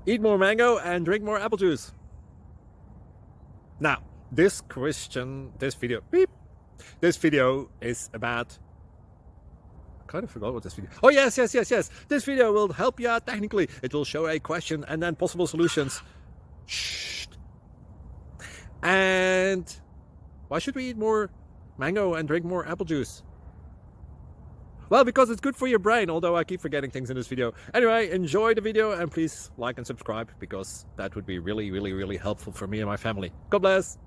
Eat more mango and drink more apple juice. Now, this video is about... I kind of forgot what this video... Oh, yes. This video will help you out technically. It will show a question and then possible solutions. Shh. And why should we eat more mango and drink more apple juice? Well, because it's good for your brain, although I keep forgetting things in this video. Anyway, enjoy the video and please like and subscribe, because that would be really helpful for me and my family. God bless!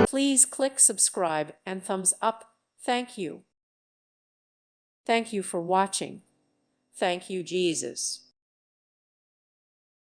Please click subscribe and thumbs up. Thank you. Thank you for watching. Thank you, Jesus.